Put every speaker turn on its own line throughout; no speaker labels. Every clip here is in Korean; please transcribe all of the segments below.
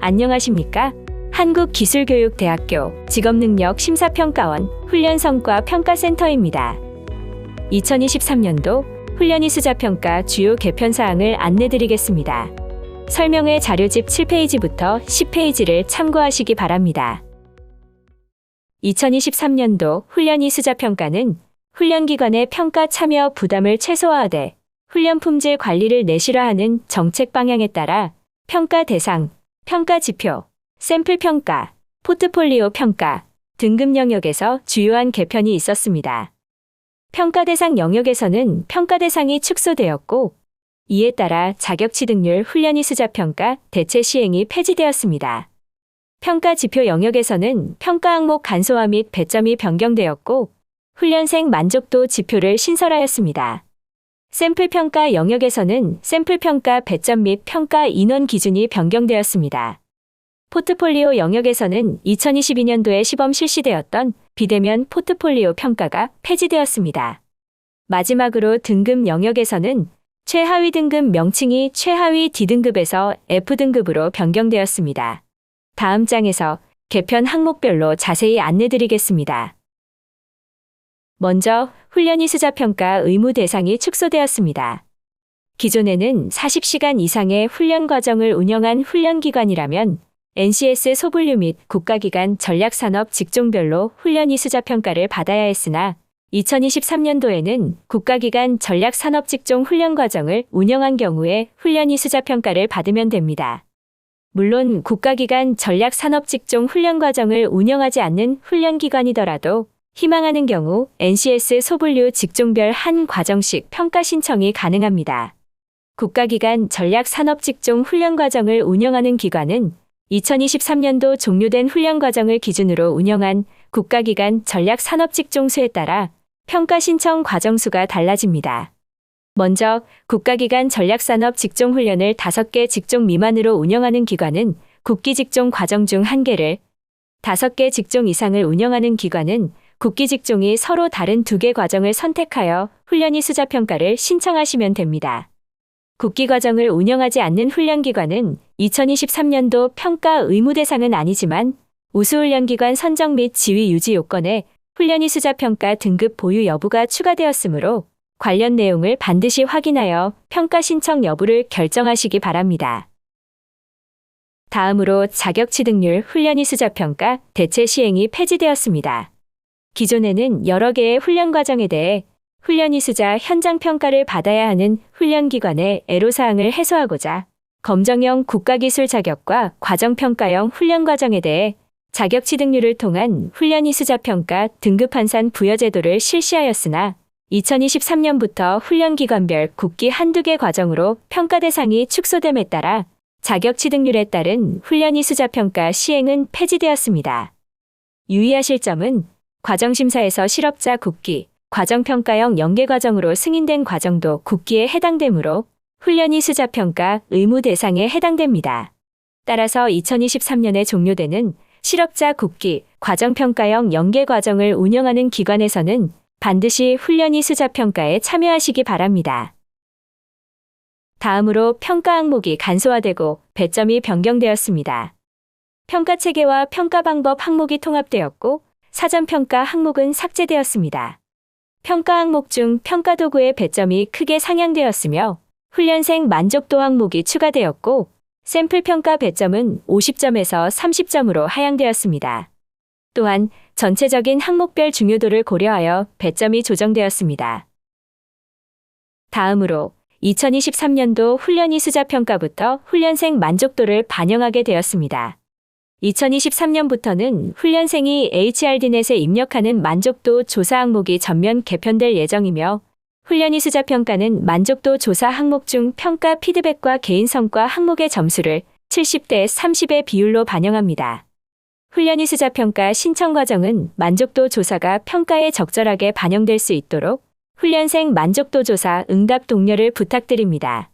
안녕하십니까? 한국기술교육대학교 직업능력심사평가원 훈련성과평가센터입니다. 2023년도 훈련이수자평가 주요 개편사항을 안내드리겠습니다. 설명회 자료집 7페이지부터 10페이지를 참고하시기 바랍니다. 2023년도 훈련이수자평가는 훈련기관의 평가 참여 부담을 최소화하되 훈련 품질 관리를 내실화하는 정책 방향에 따라 평가 대상, 평가 지표, 샘플 평가, 포트폴리오 평가, 등급 영역에서 주요한 개편이 있었습니다. 평가 대상 영역에서는 평가 대상이 축소되었고, 이에 따라 자격 취득률 훈련이수자평가 대체 시행이 폐지되었습니다. 평가 지표 영역에서는 평가 항목 간소화 및 배점이 변경되었고, 훈련생 만족도 지표를 신설하였습니다. 샘플 평가 영역에서는 샘플 평가 배점 및 평가 인원 기준이 변경되었습니다. 포트폴리오 영역에서는 2022년도에 시범 실시되었던 비대면 포트폴리오 평가가 폐지되었습니다. 마지막으로 등급 영역에서는 최하위 등급 명칭이 최하위 D등급에서 F등급으로 변경되었습니다. 다음 장에서 개편 항목별로 자세히 안내드리겠습니다. 먼저 훈련이수자평가 의무 대상이 축소되었습니다. 기존에는 40시간 이상의 훈련 과정을 운영한 훈련기관이라면 NCS 소분류 및 국가기관 전략산업 직종별로 훈련이수자평가를 받아야 했으나 2023년도에는 국가기관 전략산업직종 훈련과정을 운영한 경우에 훈련이수자평가를 받으면 됩니다. 물론 국가기관 전략산업직종 훈련과정을 운영하지 않는 훈련기관이더라도 희망하는 경우 NCS 소분류 직종별 한 과정씩 평가 신청이 가능합니다. 국가기관 전략산업직종 훈련과정을 운영하는 기관은 2023년도 종료된 훈련과정을 기준으로 운영한 국가기관 전략산업직종수에 따라 평가 신청 과정수가 달라집니다. 먼저 국가기관 전략산업직종훈련을 5개 직종 미만으로 운영하는 기관은 국기직종 과정 중 1개를, 5개 직종 이상을 운영하는 기관은 국기직종이 서로 다른 2개 과정을 선택하여 훈련이수자평가를 신청하시면 됩니다. 국기과정을 운영하지 않는 훈련기관은 2023년도 평가 의무 대상은 아니지만 우수훈련기관 선정 및 지위 유지 요건에 훈련이수자평가 등급 보유 여부가 추가되었으므로 관련 내용을 반드시 확인하여 평가 신청 여부를 결정하시기 바랍니다. 다음으로 자격 취득률 훈련이수자평가 대체 시행이 폐지되었습니다. 기존에는 여러 개의 훈련 과정에 대해 훈련이수자 현장 평가를 받아야 하는 훈련기관의 애로사항을 해소하고자 검정형 국가기술 자격과 과정평가형 훈련 과정에 대해 자격 취득률을 통한 훈련이수자평가 등급 환산 부여 제도를 실시하였으나 2023년부터 훈련기관별 국기 한두 개 과정으로 평가 대상이 축소됨에 따라 자격 취득률에 따른 훈련이수자평가 시행은 폐지되었습니다. 유의하실 점은 과정심사에서 실업자 국기, 과정평가형 연계과정으로 승인된 과정도 국기에 해당되므로 훈련이수자평가 의무 대상에 해당됩니다. 따라서 2023년에 종료되는 실업자 국기, 과정평가형 연계과정을 운영하는 기관에서는 반드시 훈련이수자평가에 참여하시기 바랍니다. 다음으로 평가 항목이 간소화되고 배점이 변경되었습니다. 평가체계와 평가방법 항목이 통합되었고 사전평가 항목은 삭제되었습니다. 평가 항목 중 평가도구의 배점이 크게 상향되었으며 훈련생 만족도 항목이 추가되었고 샘플 평가 배점은 50점에서 30점으로 하향되었습니다. 또한 전체적인 항목별 중요도를 고려하여 배점이 조정되었습니다. 다음으로 2023년도 훈련이수자평가부터 훈련생 만족도를 반영하게 되었습니다. 2023년부터는 훈련생이 HRD넷에 입력하는 만족도 조사 항목이 전면 개편될 예정이며 훈련이수자평가는 만족도 조사 항목 중 평가 피드백과 개인성과 항목의 점수를 70대 30의 비율로 반영합니다. 훈련이수자평가 신청 과정은 만족도 조사가 평가에 적절하게 반영될 수 있도록 훈련생 만족도 조사 응답 독려를 부탁드립니다.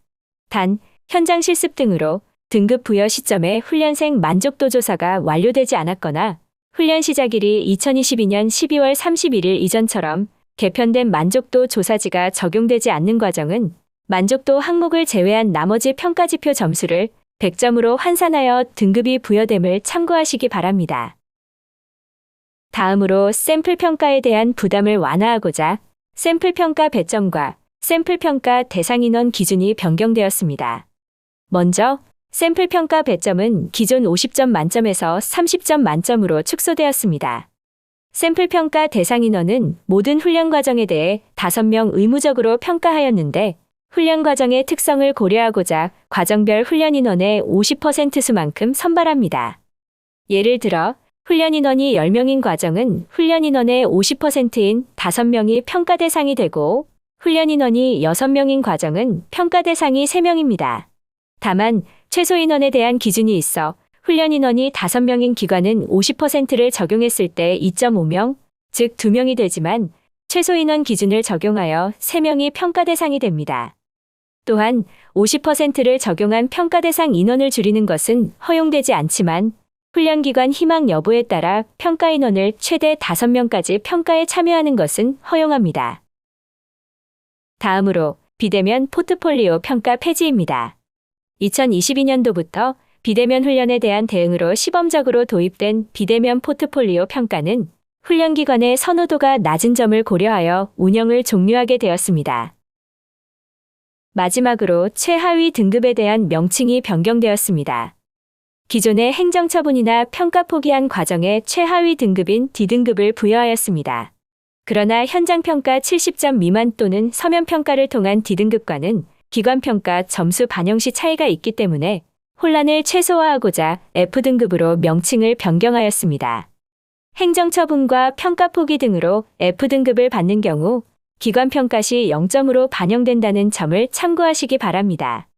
단, 현장 실습 등으로 등급 부여 시점에 훈련생 만족도 조사가 완료되지 않았거나 훈련 시작일이 2022년 12월 31일 이전처럼 개편된 만족도 조사지가 적용되지 않는 과정은 만족도 항목을 제외한 나머지 평가지표 점수를 100점으로 환산하여 등급이 부여됨을 참고하시기 바랍니다. 다음으로 샘플 평가에 대한 부담을 완화하고자 샘플 평가 배점과 샘플 평가 대상 인원 기준이 변경되었습니다. 먼저 샘플 평가 배점은 기존 50점 만점에서 30점 만점으로 축소되었습니다. 샘플 평가 대상 인원은 모든 훈련 과정에 대해 5명 의무적으로 평가하였는데 훈련 과정의 특성을 고려하고자 과정별 훈련 인원의 50% 수만큼 선발합니다. 예를 들어 훈련 인원이 10명인 과정은 훈련 인원의 50%인 5명이 평가 대상이 되고 훈련 인원이 6명인 과정은 평가 대상이 3명입니다. 다만 최소 인원에 대한 기준이 있어 훈련 인원이 5명인 기관은 50%를 적용했을 때 2.5명, 즉 2명이 되지만 최소 인원 기준을 적용하여 3명이 평가 대상이 됩니다. 또한 50%를 적용한 평가 대상 인원을 줄이는 것은 허용되지 않지만 훈련기관 희망 여부에 따라 평가 인원을 최대 5명까지 평가에 참여하는 것은 허용합니다. 다음으로 비대면 포트폴리오 평가 폐지입니다. 2022년도부터 비대면 훈련에 대한 대응으로 시범적으로 도입된 비대면 포트폴리오 평가는 훈련기관의 선호도가 낮은 점을 고려하여 운영을 종료하게 되었습니다. 마지막으로 최하위 등급에 대한 명칭이 변경되었습니다. 기존의 행정처분이나 평가 포기한 과정에 최하위 등급인 D등급을 부여하였습니다. 그러나 현장평가 70점 미만 또는 서면평가를 통한 D등급과는 기관평가 점수 반영 시 차이가 있기 때문에 혼란을 최소화하고자 F등급으로 명칭을 변경하였습니다. 행정처분과 평가 포기 등으로 F등급을 받는 경우 기관평가 시 0점으로 반영된다는 점을 참고하시기 바랍니다.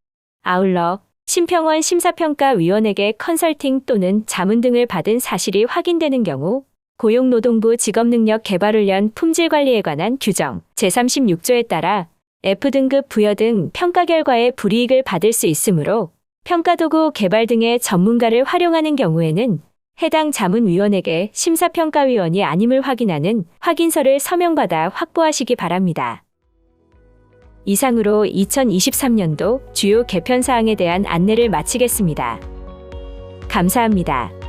아울러 심평원 심사평가위원에게 컨설팅 또는 자문 등을 받은 사실이 확인되는 경우 고용노동부 직업능력개발훈련 품질관리에 관한 규정 제36조에 따라 F등급 부여 등 평가 결과에 불이익을 받을 수 있으므로 평가도구 개발 등의 전문가를 활용하는 경우에는 해당 자문위원에게 심사평가위원이 아님을 확인하는 확인서를 서명받아 확보하시기 바랍니다. 이상으로 2023년도 주요 개편사항에 대한 안내를 마치겠습니다. 감사합니다.